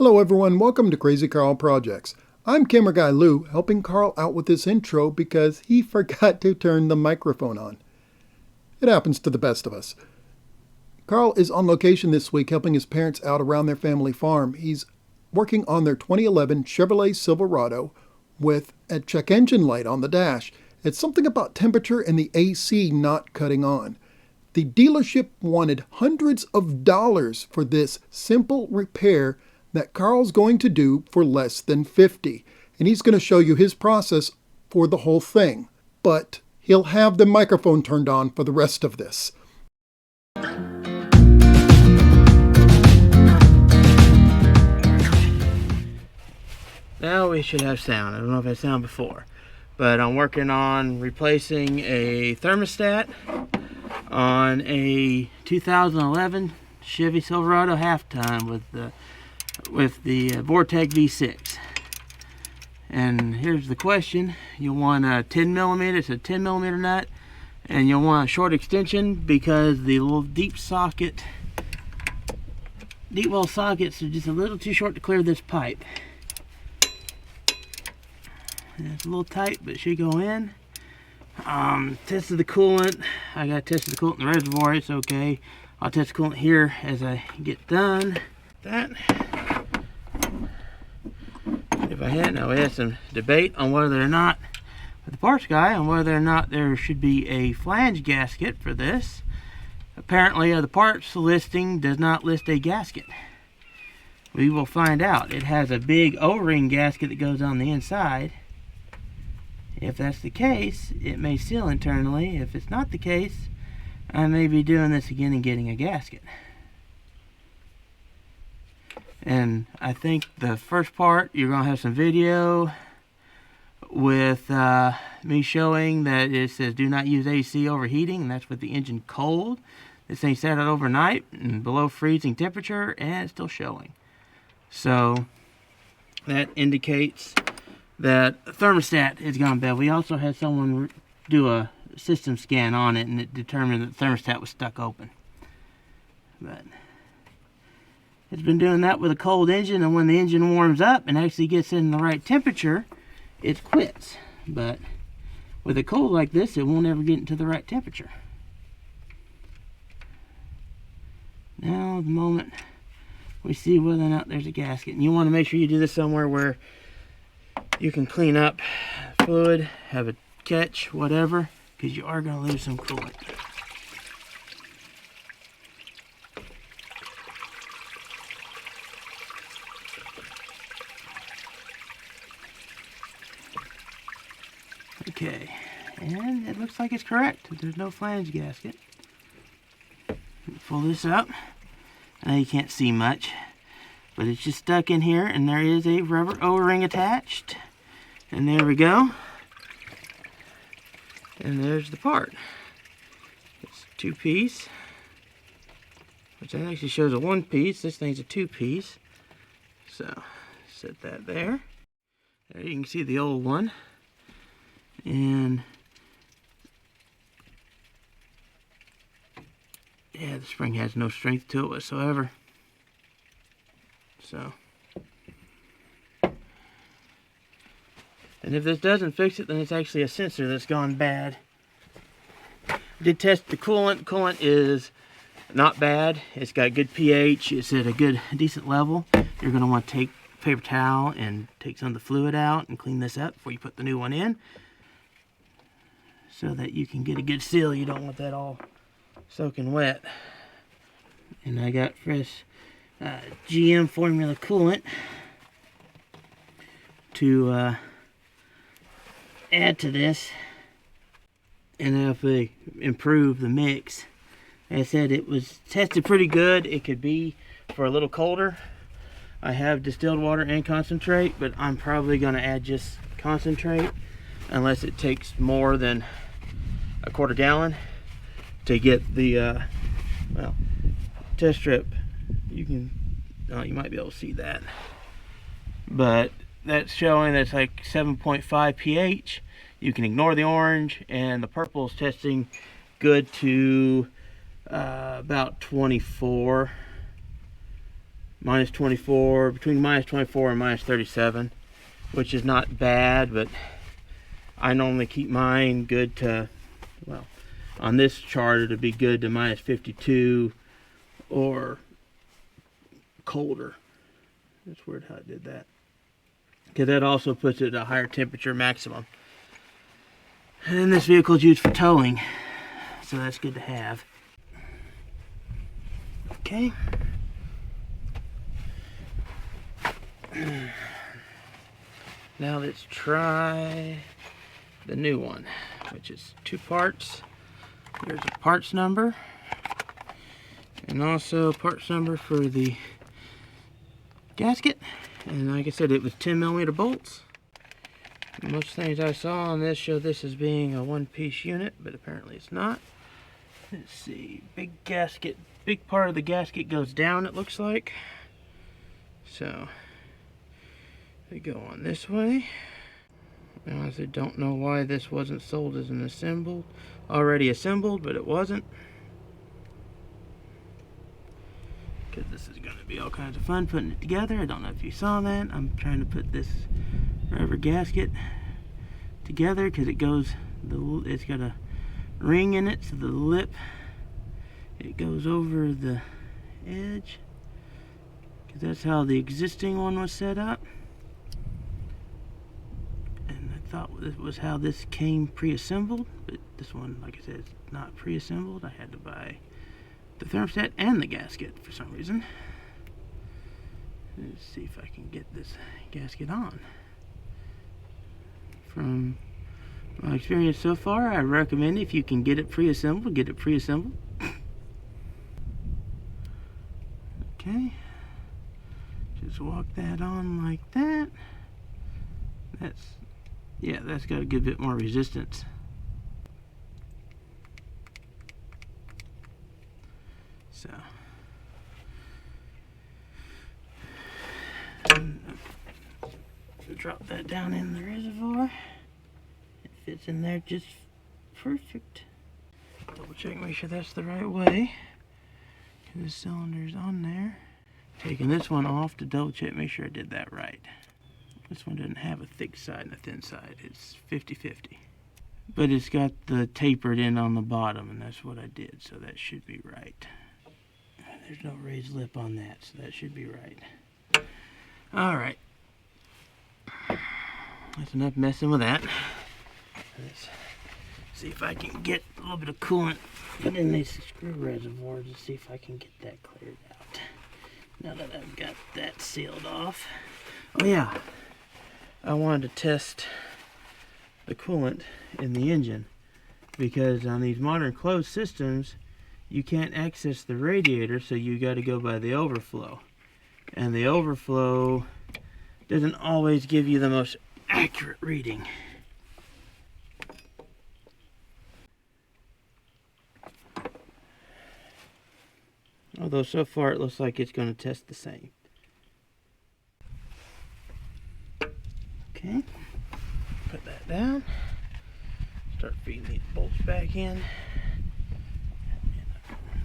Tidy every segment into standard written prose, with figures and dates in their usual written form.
Hello everyone, welcome to Crazy Karl Projects. I'm camera guy Lou, helping Karl out with this intro because he forgot to turn the microphone on. It happens to the best of us. Karl is on location this week helping his parents out around their family farm. He's working on their 2011 Chevrolet Silverado with a check engine light on the dash. It's something about temperature and the AC not cutting on. The dealership wanted hundreds of dollars for this simple repair that Karl's going to do for less than $50. And he's going to show you his process for the whole thing. But he'll have the microphone turned on for the rest of this. Now we should have sound. I don't know if I had sound before. But I'm working on replacing a thermostat on a 2011 Chevy Silverado half-ton with the Vortec V6. And here's the question: you'll want a 10 millimeter, it's a 10 millimeter nut, and you'll want a short extension because the little deep well sockets are just a little too short to clear this pipe. And it's a little tight, but it should go in. Tested the coolant. I got tested the coolant in the reservoir. It's okay. I'll test the coolant here as I get done. That. If I had, now we had some debate on whether or not, with the parts guy, on whether or not there should be a flange gasket for this. Apparently, the parts listing does not list a gasket. We will find out. It has a big O-ring gasket that goes on the inside. If that's the case, it may seal internally. If it's not the case, I may be doing this again and getting a gasket. And I think the first part, you're going to have some video with me showing that it says do not use AC overheating, and that's with the engine cold. This thing sat out overnight and below freezing temperature, and it's still showing. So that indicates that thermostat has gone bad. We also had someone do a system scan on it, and it determined that the thermostat was stuck open. But it's been doing that with a cold engine, and when the engine warms up and actually gets in the right temperature, it quits. But with a cold like this, it won't ever get into the right temperature. Now, the moment we see whether or not there's a gasket, and you want to make sure you do this somewhere where you can clean up fluid, have a catch, whatever, because you are going to lose some coolant. Okay, and it looks like it's correct. There's no flange gasket. Pull this up. I know you can't see much, but it's just stuck in here, and there is a rubber O-ring attached. And there we go. And there's the part. It's a two-piece, which actually shows a one-piece. This thing's a two-piece. So, set that there. There you can see the old one. And yeah, the spring has no strength to it whatsoever. So, and if this doesn't fix it, then it's actually a sensor that's gone bad. I did test the coolant. Coolant is not bad. It's got good pH. It's at a good, decent level. You're going to want to take a paper towel and take some of the fluid out and clean this up before you put the new one in, so that you can get a good seal. You don't want that all soaking wet. And I got fresh GM formula coolant to add to this, and hopefully improve the mix. As I said, it was tested pretty good. It could be for a little colder. I have distilled water and concentrate, but I'm probably going to add just concentrate unless it takes more than a quarter gallon to get the well, test strip. You might be able to see that, but that's showing that's like 7.5 pH. You can ignore the orange, and the purple is testing good to about 24 minus 24, between minus 24 and minus 37, which is not bad, but I normally keep mine good to, well, on this chart it'd be good to minus 52 or colder. That's weird how it did that, because that also puts it at a higher temperature maximum. And this vehicle is used for towing, so that's good to have. Okay. Now let's try the new one, which is 2 parts. There's a parts number, and also parts number for the gasket. And like I said, it was 10mm bolts. Most things I saw on this show this as being a one-piece unit, but apparently it's not. Let's see, big gasket, big part of the gasket goes down, it looks like. So they go on this way. I honestly don't know why this wasn't sold as an already assembled, but it wasn't. Because this is going to be all kinds of fun putting it together. I don't know if you saw that. I'm trying to put this rubber gasket together because it's got a ring in it, so the lip, it goes over the edge, because that's how the existing one was set up. And I thought this was how this came pre-assembled, but this one, like I said, is not pre-assembled. I had to buy the thermostat and the gasket for some reason. Let's see if I can get this gasket on. From my experience so far, I recommend if you can get it pre-assembled, get it pre-assembled. Okay. Just walk that on like that. That's got a good bit more resistance. So. Drop that down in the reservoir. It fits in there just perfect. Double check, make sure that's the right way. The cylinder's on there. Taking this one off to double check, make sure I did that right. This one doesn't have a thick side and a thin side. It's 50-50. But it's got the tapered end on the bottom, and that's what I did, so that should be right. There's no raised lip on that, so that should be right. Alright. That's enough messing with that. Let's see if I can get a little bit of coolant in this screw reservoir to see if I can get that cleared out. Now that I've got that sealed off. Oh yeah, I wanted to test the coolant in the engine, because on these modern closed systems you can't access the radiator, so you got to go by the overflow. And the overflow doesn't always give you the most accurate reading. Although so far it looks like it's going to test the same. Okay, put that down. Start feeding these bolts back in.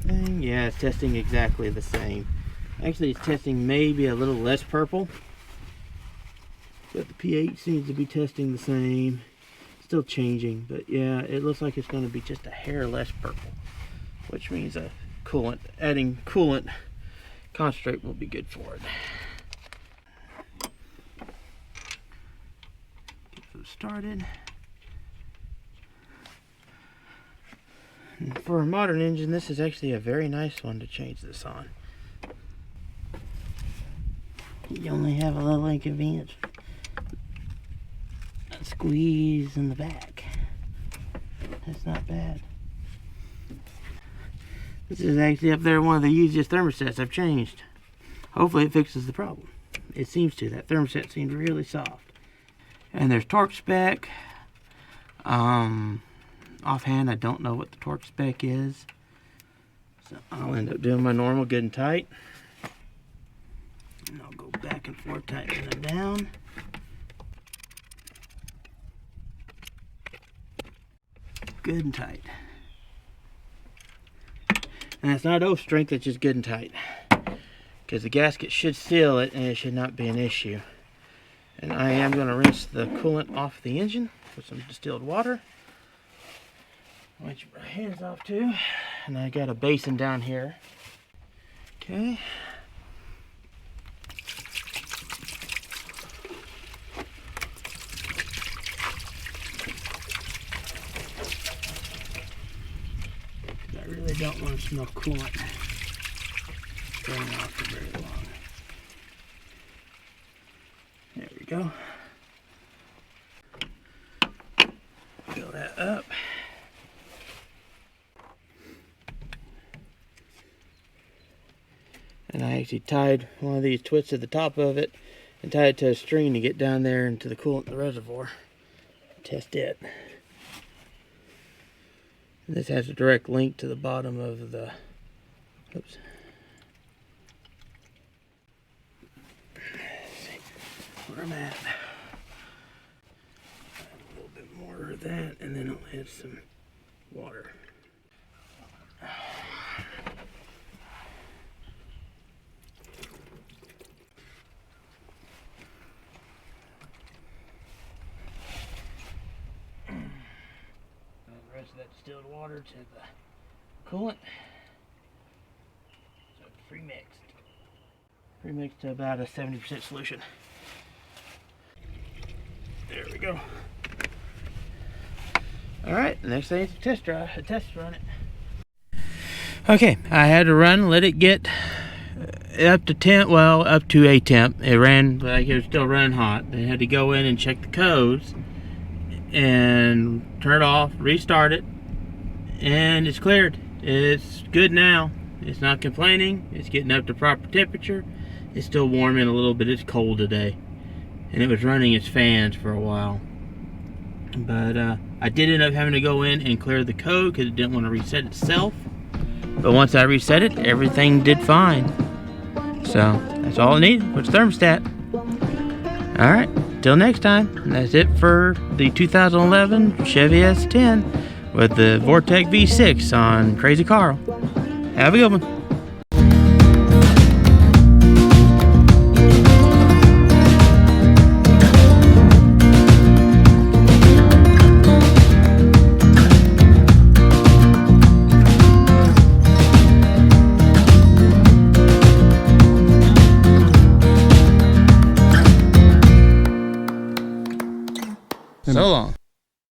And yeah, it's testing exactly the same. Actually, it's testing maybe a little less purple, but the pH seems to be testing the same. Still changing, but yeah, it looks like it's going to be just a hair less purple, which means adding coolant concentrate will be good for it. Get those started. And for a modern engine, this is actually a very nice one to change this on. You only have a little inconvenience. A squeeze in the back. That's not bad. This is actually up there one of the easiest thermostats I've changed. Hopefully it fixes the problem. It seems to. That thermostat seems really soft. And there's torque spec. Offhand, I don't know what the torque spec is. So I'll end up doing my normal good and tight. And I'll go back and forth tightening them down. Good and tight. And it's not oath strength, it's just good and tight. because the gasket should seal it and it should not be an issue. And I am going to rinse the coolant off the engine with some distilled water. Wipe my hands off too. And I got a basin down here. Okay. I really don't want to smell coolant going off for very long. There we go. Fill that up. And I actually tied one of these twits to the top of it and tied it to a string to get down there into the coolant in the reservoir. Test it. And this has a direct link to the bottom of the, oops. Let's see where I'm at. A little bit more of that, and then I'll add some water. The rest of that distilled water to the coolant. So pre-mixed to about a 70% solution. There we go. All right, the next thing is a test run it. Okay, I had to let it get up to temp, well, up to a temp. It ran like it was still running hot. They had to go in and check the codes and turn it off, restart it, and it's cleared. It's good now. It's not complaining. It's getting up to proper temperature. It's still warming a little bit. It's cold today, and it was running its fans for a while. But I did end up having to go in and clear the code because it didn't want to reset itself. But once I reset it, everything did fine. So that's all I needed was thermostat. All right, till next time. And that's it for the 2011 Chevy S10 with the Vortec V6 on Krazy Karl. Have a good one.